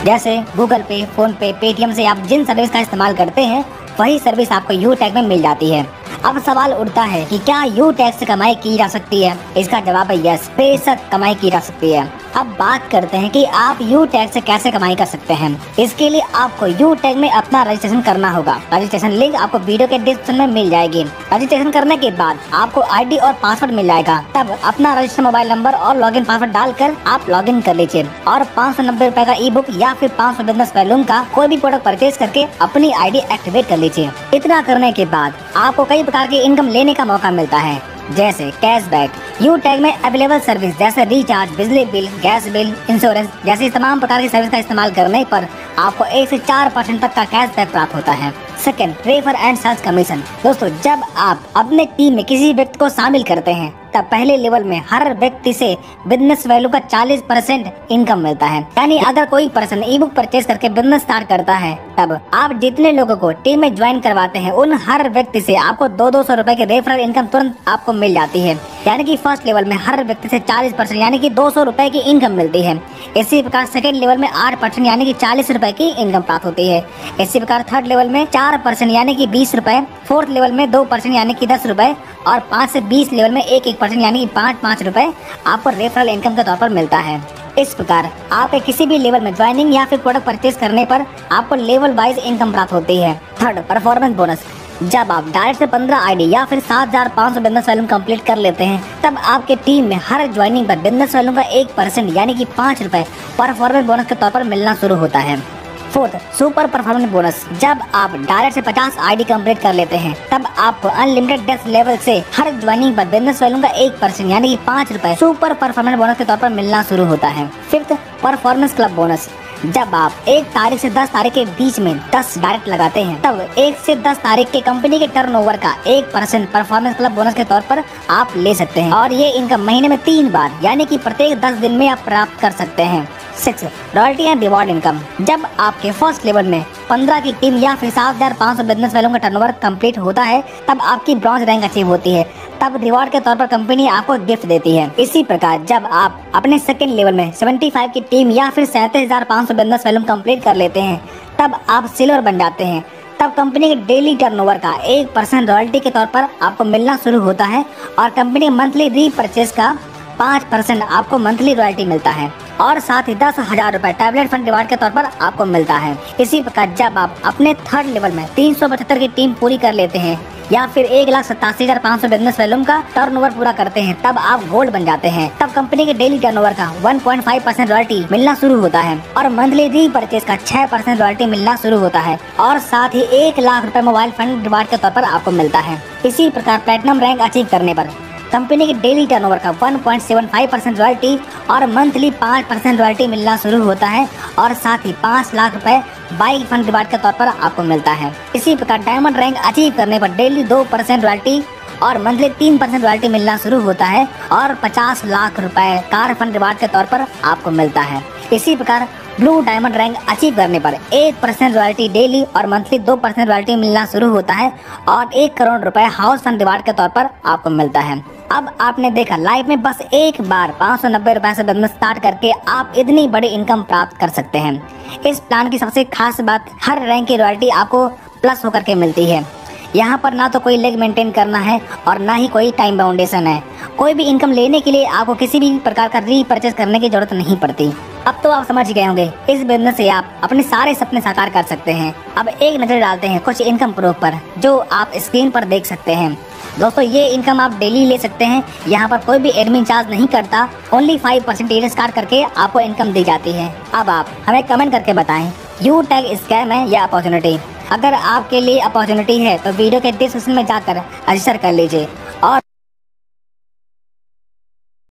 जैसे गूगल पे, फोन पे, पेटीएम से आप जिन सर्विस का इस्तेमाल करते हैं वही सर्विस आपको यू टैग में मिल जाती है। अब सवाल उठता है कि क्या यू टैग से कमाई की जा सकती है? इसका जवाब है यस, बेशक कमाई की जा सकती है। अब बात करते हैं कि आप यू टैग से कैसे कमाई कर सकते हैं। इसके लिए आपको यू टैग में अपना रजिस्ट्रेशन करना होगा। रजिस्ट्रेशन लिंक आपको वीडियो के डिस्क्रिप्शन में मिल जाएगी। रजिस्ट्रेशन करने के बाद आपको आईडी और पासवर्ड मिल जाएगा। तब अपना रजिस्टर्ड मोबाइल नंबर और लॉगिन पासवर्ड डालकर आप लॉगिन कर लीजिए और 590 रुपए का ई बुक या फिर 500 बिजनेस वैल्यूम का कोई भी प्रोडक्ट परचेज करके अपनी आईडी एक्टिवेट कर लीजिए। इतना करने के बाद आपको कई प्रकार की इनकम लेने का मौका मिलता है, जैसे कैशबैक। यू टैग में अवेलेबल सर्विस जैसे रिचार्ज, बिजली बिल, गैस बिल, इंश्योरेंस जैसी तमाम प्रकार की सर्विस का इस्तेमाल करने पर आपको 1 से 4% तक का कैशबैक प्राप्त होता है। Second, refer and search commission. दोस्तों, जब आप अपने टीम में किसी व्यक्ति को शामिल करते हैं तब पहले लेवल में हर व्यक्ति से बिजनेस वैल्यू का 40% इनकम मिलता है। यानी अगर कोई पर्सन ई बुक परचेज करके बिजनेस स्टार्ट करता है तब आप जितने लोगों को टीम में ज्वाइन करवाते हैं उन हर व्यक्ति से आपको 200 रुपए की रेफरल इनकम तुरंत आपको मिल जाती है। यानी कि फर्स्ट लेवल में हर व्यक्ति से 40% यानी कि 200 रुपए की इनकम मिलती है। इसी प्रकार सेकंड लेवल में 8% यानी कि 40 रुपए की इनकम प्राप्त होती है। इसी प्रकार थर्ड लेवल में 4% यानी कि 20 रुपए, फोर्थ लेवल में 2% यानी कि 10 रुपए और 5 से 20 लेवल में 1% यानी कि 5 रुपए आपको रेफरल इनकम के तौर पर मिलता है। इस प्रकार आपके किसी भी लेवल में ज्वाइनिंग या फिर प्रोडक्ट परचेज करने पर आपको लेवल वाइज इनकम प्राप्त होती है। Third, performance bonus. जब आप डायरेक्ट से 15 आईडी या फिर 7500 बिजनेस वैल्यूम कंप्लीट कर लेते हैं तब आपके टीम में हर ज्वाइनिंग पर बिजनेस वैल्यूम का 1% यानी कि 5 रुपए परफॉर्मेंस बोनस के तौर पर मिलना शुरू होता है। Fourth, super performance bonus. जब आप डायरेक्ट से 50 आईडी कंप्लीट कर लेते हैं तब आपको अनलिमिटेड डेस्क लेवल से हर ज्वाइनिंग पर बिजनेस वैल्यूम का 1% यानी कि 5 रुपए सुपर परफॉर्मेंस बोनस के तौर पर मिलना शुरू होता है। Fifth, performance club bonus. जब आप 1 तारीख से 10 तारीख के बीच में 10 डायरेक्ट लगाते हैं तब 1 से 10 तारीख के कंपनी के टर्नओवर का 1% परफॉर्मेंस क्लब बोनस के तौर पर आप ले सकते हैं और ये इनकम महीने में 3 बार यानी कि प्रत्येक 10 दिन में आप प्राप्त कर सकते हैं। 6, रॉयल्टी एंड रिवॉर्ड इनकम। जब आपके फर्स्ट लेवल में 15 की टीम या फिर 7500 बिजनेस वैल्यूम का टर्नओवर कंप्लीट होता है तब आपकी ब्रॉन्ज रैंक अचीव होती है। तब रिवॉर्ड के तौर पर कंपनी आपको गिफ्ट देती है। इसी प्रकार जब आप अपने सेकंड लेवल में 75 की टीम या फिर 37,500 बिजनेस वैल्यूम कंप्लीट कर लेते हैं तब आप सिल्वर बन जाते हैं। तब कंपनी के डेली टर्नओवर का 1% रॉयल्टी के तौर पर आपको मिलना शुरू होता है और कंपनी मंथली रीपरचेज का 5% आपको मंथली रॉयल्टी मिलता है और साथ ही 10,000 रुपए टैबलेट फंड रिवार्ड के तौर पर आपको मिलता है। इसी प्रकार जब आप अपने थर्ड लेवल में 375 की टीम पूरी कर लेते हैं या फिर 1,87,500 बिजनेस वैल्यूम का टर्नओवर पूरा करते हैं तब आप गोल्ड बन जाते हैं। तब कंपनी के डेली टर्नओवर का 1.5% रॉयल्टी मिलना शुरू होता है और मंथली रीपरचेज का 6% रॉयल्टी मिलना शुरू होता है और साथ ही 1 लाख रुपए मोबाइल फंड रिवार्ड के तौर पर आपको मिलता है। इसी प्रकार प्लेटिनम रैंक अचीव करने पर कंपनी के डेली टर्नओवर का 1.75% रॉयल्टी और मंथली 5% रॉयल्टी मिलना शुरू होता है और साथ ही 5 लाख रुपए बाइक फंड रिवार्ड के तौर पर आपको मिलता है। इसी प्रकार डायमंड रैंक अचीव करने पर डेली 2% रॉयल्टी और मंथली 3% रॉयल्टी मिलना शुरू होता है और 50 लाख रुपए कार फंड रिवार्ड के तौर पर आपको मिलता है। इसी प्रकार ब्लू डायमंड रैंक अचीव करने पर 1% रॉयल्टी डेली और मंथली 2% रॉयल्टी मिलना शुरू होता है और 1 करोड़ रुपए हाउस फंड रिवार्ड के तौर पर आपको मिलता है। अब आपने देखा लाइफ में बस एक बार 590 रुपए से बिजनेस स्टार्ट करके आप इतनी बड़ी इनकम प्राप्त कर सकते हैं। इस प्लान की सबसे खास बात, हर रैंक की रॉयल्टी आपको प्लस होकर के मिलती है। यहाँ पर ना तो कोई लेग मेंटेन करना है और ना ही कोई टाइम बाउंडेशन है। कोई भी इनकम लेने के लिए आपको किसी भी प्रकार का रीपरचेज करने की जरूरत नहीं पड़ती। अब तो आप समझ गए होंगे इस बिजनेस से आप अपने सारे सपने साकार कर सकते हैं। अब एक नजर डालते हैं कुछ इनकम प्रूफ पर जो आप स्क्रीन पर देख सकते हैं। दोस्तों, ये इनकम आप डेली ले सकते हैं। यहाँ पर कोई भी एडमिन चार्ज नहीं करता, ओनली 5% स्टार्ट करके आपको इनकम दी जाती है। अब आप हमें कमेंट करके बताएं यू टैग स्कैम है या अपॉर्चुनिटी। अगर आपके लिए अपॉर्चुनिटी है तो वीडियो के डिस्क्रिप्शन में जाकर रजिस्टर कर लीजिए